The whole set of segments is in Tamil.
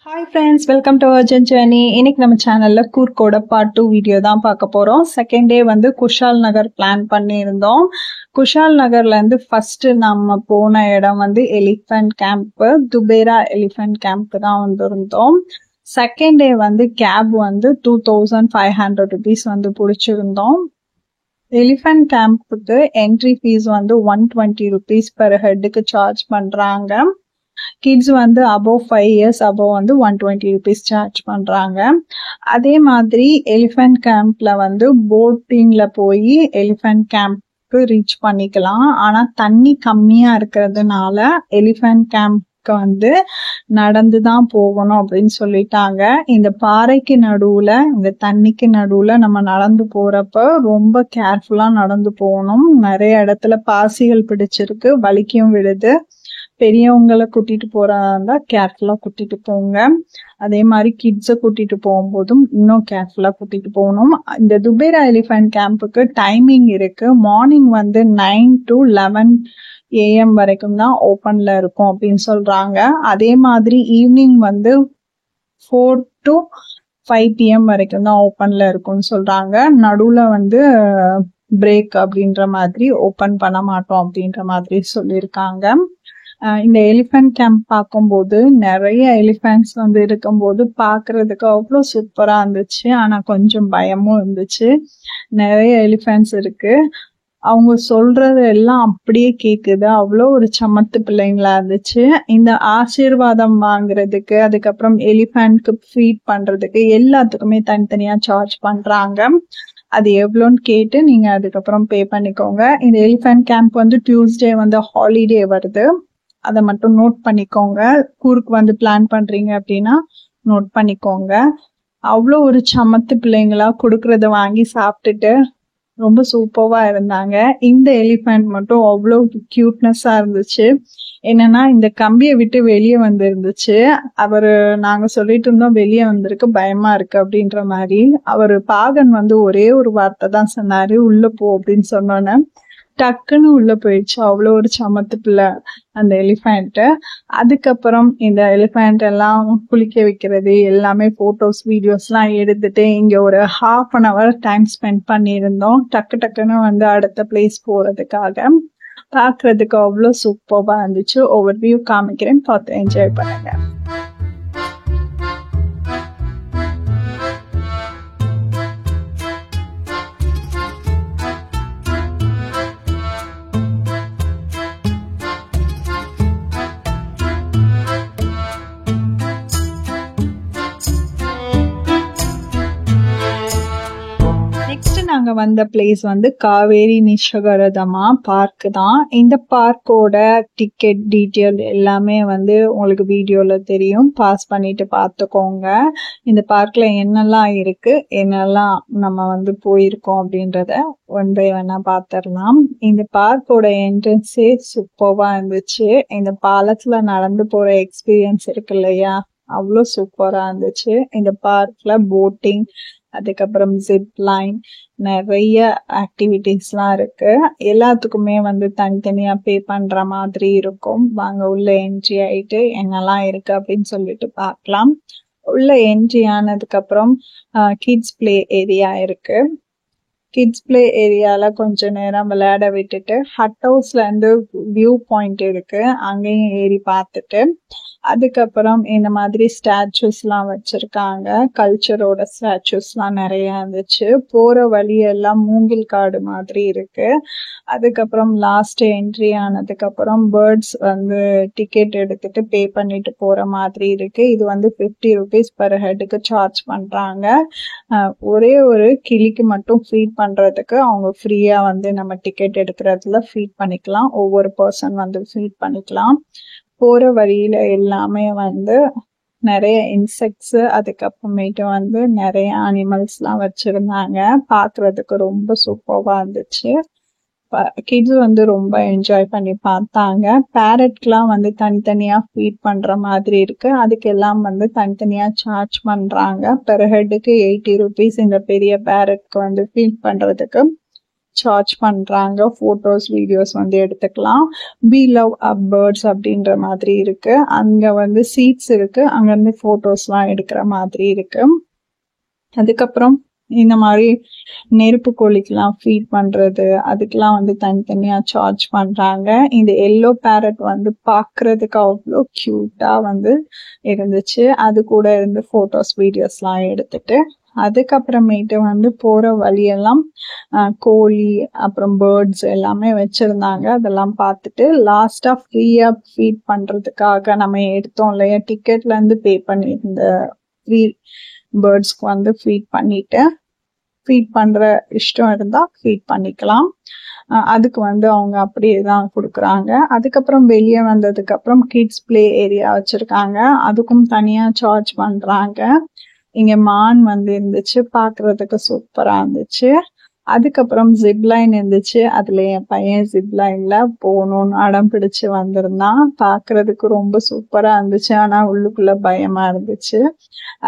Hi friends, welcome to Urgent Journey. இன்னைக்கு நம்ம சேனல்ல கூர்க்கோட பார்ட் 2 வீடியோ தான் பார்க்க போறோம். செகண்ட் டே வந்து குஷால் நகர் பிளான் பண்ணியிருந்தோம். குஷால் நகர்ல இருந்து ஃபர்ஸ்ட் நம்ம போன இடம் வந்து எலிஃபென்ட் கேம்ப், துபேரா எலிஃபென்ட் கேம்ப் தான் வந்திருந்தோம். செகண்ட் டே வந்து கேப் வந்து 2500 rupees வந்து பிடிச்சிருந்தோம். எலிஃபென்ட் கேம்புக்கு என்ட்ரி ஃபீஸ் வந்து 120 rupees per ஹெட்டுக்கு சார்ஜ் பண்றாங்க. கிட்ஸ் வந்து above 5 years above வந்து 120 rupees சார்ஜ் பண்றாங்க. அதே மாதிரி எலிஃபென்ட் கேம்ப்ல வந்து போட்டிங்ல போய் எலிஃபென்ட் கேம்ப்க்கு ரீச் பண்ணிக்கலாம். ஆனா தண்ணி கம்மியா இருக்கிறதுனால எலிஃபென்ட் கேம்ப்க்கு வந்து நடந்துதான் போகணும் அப்படின்னு சொல்லிட்டாங்க. இந்த பாறைக்கு நடுவுல இந்த தண்ணிக்கு நடுவுல நம்ம நடந்து போறப்ப ரொம்ப கேர்ஃபுல்லா நடந்து போகணும். நிறைய இடத்துல பாசிகள் பிடிச்சிருக்கு, வலிக்கும் விடுது. பெரியவங்களை கூட்டிட்டு போறதா இருந்தா கேர்ஃபுல்லா கூட்டிட்டு போங்க. அதே மாதிரி கிட்ஸை கூட்டிட்டு போகும்போதும் இன்னும் கேர்ஃபுல்லா கூட்டிட்டு போகணும். இந்த துபேரா எலிஃபென்ட் கேம்புக்கு டைமிங் இருக்கு. மார்னிங் வந்து 9 to 11 AM வரைக்கும் தான் ஓப்பன்ல இருக்கும் அப்படின்னு சொல்றாங்க. அதே மாதிரி ஈவினிங் வந்து 4 to 5 PM வரைக்கும் தான் ஓப்பன்ல இருக்கும்னு சொல்றாங்க. நடுவுல வந்து பிரேக் அப்படின்ற மாதிரி ஓப்பன் பண்ண மாட்டோம் அப்படின்ற மாதிரி சொல்லியிருக்காங்க. இந்த எலிஃபென்ட் கேம்ப் பார்க்கும்போது நிறைய எலிஃபென்ட்ஸ் வந்து இருக்கும்போது பார்க்கிறதுக்கு அவ்வளோ சூப்பரா இருந்துச்சு. ஆனா கொஞ்சம் பயமும் இருந்துச்சு. நிறைய எலிஃபென்ட்ஸ் இருக்கு. அவங்க சொல்றது எல்லாம் அப்படியே கேக்குது. அவ்வளோ ஒரு சமத்து பிள்ளைங்களா இருந்துச்சு. இந்த ஆசீர்வாதம் வாங்குறதுக்கு, அதுக்கப்புறம் எலிஃபென்ட்க்கு ஃபீட் பண்றதுக்கு எல்லாத்துக்குமே தனித்தனியா சார்ஜ் பண்றாங்க. அது எவ்வளோன்னு கேட்டு நீங்க அதுக்கப்புறம் பே பண்ணிக்கோங்க. இந்த எலிஃபென்ட் கேம்ப் வந்து டியூஸ்டே வந்து ஹாலிடே வருது. அதை மட்டும் நோட் பண்ணிக்கோங்க. கூருக்கு வந்து பிளான் பண்றீங்க அப்படின்னா நோட் பண்ணிக்கோங்க. அவ்வளோ ஒரு சமத்து பிள்ளைங்களா கொடுக்கறத வாங்கி சாப்பிட்டுட்டு ரொம்ப சூப்பர்வா இருந்தாங்க. இந்த எலிஃபென்ட் மட்டும் அவ்வளோ கியூட்னஸா இருந்துச்சு. என்னன்னா இந்த கம்பியை விட்டு வெளியே வந்து இருந்துச்சு. நாங்க சொல்லிட்டு இருந்தோம் வெளியே வந்திருக்கு, பயமா இருக்கு அப்படின்ற மாதிரி. பாகன் வந்து ஒரே ஒரு வார்த்தை தான் சொன்னாரு, உள்ள போ அப்படின்னு சொன்னோன்னே டக்குன்னு உள்ள போயிடுச்சு. அவ்வளோ ஒரு சமத்து பிள்ளை அந்த எலிஃபென்ட். அதுக்கப்புறம் இந்த எலிஃபென்ட் எல்லாம் குளிக்க வைக்கிறது எல்லாமே போட்டோஸ் வீடியோஸ் எல்லாம் எடுத்துட்டு இங்க ஒரு 1/2 hour டைம் ஸ்பெண்ட் பண்ணியிருந்தோம். டக்குன்னு வந்து அடுத்த பிளேஸ் போறதுக்காக. பாக்குறதுக்கு அவ்வளோ சூப்பர்வா இருந்துச்சு. ஓவர் வியூ காமிக்கிறேன், பார்த்து என்ஜாய் பண்ணுங்க. நாங்க வந்த பிளேஸ் வந்து காவேரி நிஷகரதமா பார்க் தான். இந்த பார்க்கோட டிக்கெட் டீட்டெயில் எல்லாமே வந்து உங்களுக்கு வீடியோல தெரியும், பாஸ் பண்ணிட்டு பார்த்துக்கோங்க. இந்த பார்க்ல என்னெல்லாம் இருக்கு, என்னெல்லாம் நம்ம வந்து போயிருக்கோம் அப்படின்றத 1 by 1 பார்த்துடலாம். இந்த பார்க்கோட என்ட்ரன்ஸே சூப்பர்வா இருந்துச்சு. இந்த பாலத்துல நடந்து போற எக்ஸ்பீரியன்ஸ் இருக்கு இல்லையா, அவ்வளோ சூப்பரா இருந்துச்சு. இந்த பார்க்ல போட்டிங், அதுக்கப்புறம் ஜிப் லைன், நிறைய ஆக்டிவிட்டிஸ்லாம் இருக்கு. எல்லாத்துக்குமே வந்து தனித்தனியா பே பண்ற மாதிரி இருக்கும். வாங்க உள்ள என்ட்ரி ஆயிட்டு என்னெல்லாம் இருக்கு அப்படின்னு சொல்லிட்டு பார்க்கலாம். உள்ள என்ட்ரி ஆனதுக்கு அப்புறம் கிட்ஸ் பிளே ஏரியா இருக்கு. கிட்ஸ் பிளே ஏரியால கொஞ்ச நேரம் விளையாட விட்டுட்டு ஹட் ஹவுஸ்ல இருந்து வியூ பாயிண்ட் இருக்கு, அங்கேயும் ஏறி பார்த்துட்டு அதுக்கப்புறம் இந்த மாதிரி ஸ்டாச்சுஸ் எல்லாம் வச்சிருக்காங்க. கல்ச்சரோட ஸ்டாச்சுஸ் எல்லாம் நிறைய இருந்துச்சு. போற வழி எல்லாம் மூங்கில் காடு மாதிரி இருக்கு. அதுக்கப்புறம் லாஸ்ட் என்ட்ரி ஆனதுக்கு அப்புறம் பேர்ட்ஸ் வந்து டிக்கெட் எடுத்துட்டு பே பண்ணிட்டு போற மாதிரி இருக்கு. இது வந்து 50 rupees per ஹெட்டுக்கு சார்ஜ் பண்றாங்க. ஒரே ஒரு கிளிக்கு மட்டும் ஃபீட் பண்றதுக்கு அவங்க ஃப்ரீயா வந்து நம்ம டிக்கெட் எடுக்கிறதுல ஃபீட் பண்ணிக்கலாம். ஒவ்வொரு பர்சன் வந்து ஃபீட் பண்ணிக்கலாம். போற வழியில எல்லாமே வந்து நிறைய இன்செக்ட்ஸ், அதுக்கப்புறமேட்டு வந்து நிறைய அனிமல்ஸ் எல்லாம் வச்சிருந்தாங்க. பாக்குறதுக்கு ரொம்ப சூப்பர்வா இருந்துச்சு. கிட்ஸ் வந்து ரொம்ப என்ஜாய் பண்ணி பார்த்தாங்க. பேரட்லாம் வந்து தனித்தனியா ஃபீட் பண்ற மாதிரி இருக்கு. அதுக்கெல்லாம் வந்து தனித்தனியா சார்ஜ் பண்றாங்க. பெர் ஹெட்டுக்கு 80 rupees இந்த பெரிய பேரட்க்கு வந்து ஃபீட் பண்றதுக்கு சார்ஜ் பண்றாங்க. போட்டோஸ் வீடியோஸ் வந்து எடுத்துக்கலாம். We love our birds அப்படின்ற மாதிரி இருக்கு. அங்க வந்து சீட்ஸ் இருக்கு, அங்க இருந்து போட்டோஸ்லாம் எடுக்கிற மாதிரி இருக்கு. அதுக்கப்புறம் இந்த மாதிரி நெருப்பு கோழிக்கெல்லாம் ஃபீட் பண்றது, அதுக்கெல்லாம் வந்து தனித்தனியா சார்ஜ் பண்றாங்க. இந்த எல்லோ பேரட் வந்து பாக்குறதுக்கு அவ்வளோ கியூட்டா வந்து இருந்துச்சு. அது கூட இருந்து போட்டோஸ் வீடியோஸ்லாம் எடுத்துட்டு அதுக்கப்புறமேட்டு வந்து போற வழியெல்லாம் கோழி அப்புறம் பேர்ட்ஸ் எல்லாமே வச்சிருந்தாங்க. அதெல்லாம் பார்த்துட்டு லாஸ்டா ஃப்ரீயா ஃபீட் பண்றதுக்காக நம்ம எடுத்தோம் இல்லையா, டிக்கெட்ல இருந்து பே பண்ணியிருந்த ஃப்ரீ பேர்ட்ஸ்க்கு வந்து ஃபீட் பண்ற இஷ்டம் இருந்தா ஃபீட் பண்ணிக்கலாம். அதுக்கு வந்து அவங்க அப்படியே தான் கொடுக்குறாங்க. அதுக்கப்புறம் வெளியே வந்ததுக்கு அப்புறம் கிட்ஸ் பிளே ஏரியா வச்சிருக்காங்க, அதுக்கும் தனியா சார்ஜ் பண்றாங்க. இங்க மான் வந்து இருந்துச்சு, பாக்குறதுக்கு சூப்பரா இருந்துச்சு. அதுக்கப்புறம் ஜிப்லைன் இருந்துச்சு. அதுல என் பையன் ஜிப்லைன்ல போகணும்னு அடம் பிடிச்சு வந்திருந்தான். பாக்குறதுக்கு ரொம்ப சூப்பரா இருந்துச்சு, ஆனா உள்ளுக்குள்ள பயமா இருந்துச்சு.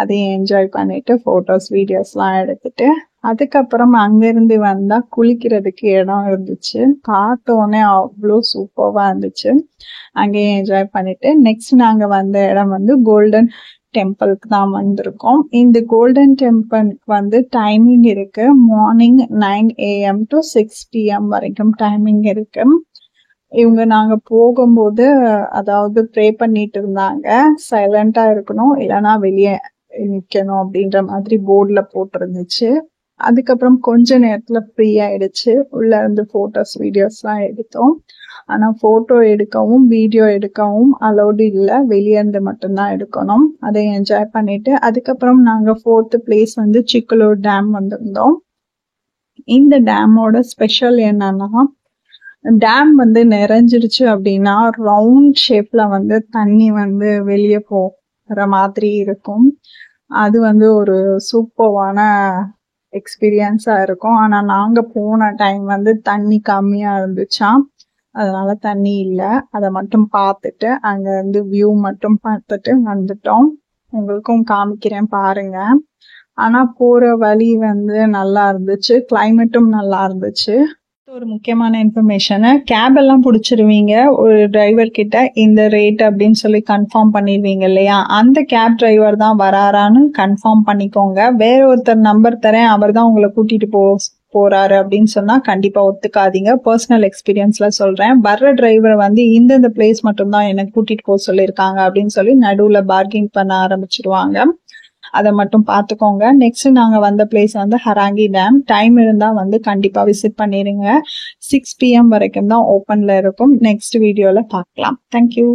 அதையும் என்ஜாய் பண்ணிட்டு போட்டோஸ் வீடியோஸ் எல்லாம் எடுத்துட்டு அதுக்கப்புறம் அங்கிருந்து வந்தா குளிக்கிறதுக்கு இடம் இருந்துச்சு. பார்த்தோன்னே அவ்வளோ சூப்பரா இருந்துச்சு. அங்கேயும் என்ஜாய் பண்ணிட்டு நெக்ஸ்ட் நாங்க வந்த இடம் வந்து கோல்டன் டெம்பிளுக்கு தான் வந்திருக்கோம். இந்த கோல்டன் டெம்பிளுக்கு வந்து டைமிங் இருக்கு. மார்னிங் 9 AM to 6 PM வரைக்கும் டைமிங் இருக்கு. இவங்க நாங்க போகும்போது அதாவது ப்ரே பண்ணிட்டு இருந்தாங்க, சைலண்டா இருக்கணும் இல்லைன்னா வெளியே நிக்கணும் அப்படின்ற மாதிரி போர்ட்ல போட்டிருந்துச்சு. அதுக்கப்புறம் கொஞ்ச நேரத்துல ஃப்ரீ ஆயிடுச்சு. உள்ள இருந்து போட்டோஸ் வீடியோஸ் எல்லாம் எடுத்தோம். ஆனா போட்டோ எடுக்கவும் வீடியோ எடுக்கவும் அலௌடு இல்லை, வெளியே இருந்து மட்டும்தான் எடுக்கணும். அதை என்ஜாய் பண்ணிட்டு அதுக்கப்புறம் நாங்க 4th பிளேஸ் வந்து சிக்கலூர் டேம் வந்திருந்தோம். இந்த டேமோட ஸ்பெஷல் என்னன்னா, டேம் வந்து நிறைஞ்சிருச்சு அப்படின்னா ரவுண்ட் ஷேப்ல வந்து தண்ணி வந்து வெளியே போற மாதிரி இருக்கும். அது வந்து ஒரு சூப்பரான எக்ஸ்பீரியன்ஸா இருக்கும். ஆனா நாங்க போன டைம் வந்து தண்ணி கம்மியா இருந்துச்சாம், அதனால தண்ணி இல்லை. அதை மட்டும் பார்த்துட்டு அங்க இருந்து வியூ மட்டும் பார்த்துட்டு வந்துட்டோம். உங்களுக்கும் காமிக்கிறேன் பாருங்க. ஆனா போற வழி வந்து நல்லா இருந்துச்சு, கிளைமேட்டும் நல்லா இருந்துச்சு. ஒரு முக்கியமான இன்ஃபர்மேஷன், கேப் எல்லாம் பிடிச்சிருவீங்க, ஒரு டிரைவர் கிட்ட இந்த ரேட் அப்படின்னு சொல்லி கன்ஃபார்ம் பண்ணிடுவீங்க இல்லையா, அந்த கேப் டிரைவர் தான் வராரான்னு கன்ஃபார்ம் பண்ணிக்கோங்க. வேற ஒருத்தர் நம்பர் தரேன், அவர் தான் உங்களை கூட்டிட்டு போறாரு அப்படின்னு சொன்னா கண்டிப்பா ஒத்துக்காதீங்க. பர்சனல் எக்ஸ்பீரியன்ஸ்ல சொல்றேன். வர்ற டிரைவர் வந்து இந்தந்த பிளேஸ் மட்டும் தான் எனக்கு கூட்டிட்டு போக சொல்லியிருக்காங்க அப்படின்னு சொல்லி நடுவுல பார்கிங் பண்ண ஆரம்பிச்சிடுவாங்க. அதை மட்டும் பார்த்துக்கோங்க. நெக்ஸ்ட் நாங்க வந்த பிளேஸ் வந்து ஹராங்கி டேம். டைம் இருந்தா வந்து கண்டிப்பா விசிட் பண்ணிருங்க. 6 PM வரைக்கும் தான் ஓப்பன்ல இருக்கும். நெக்ஸ்ட் வீடியோல பார்க்கலாம். தேங்க்யூ.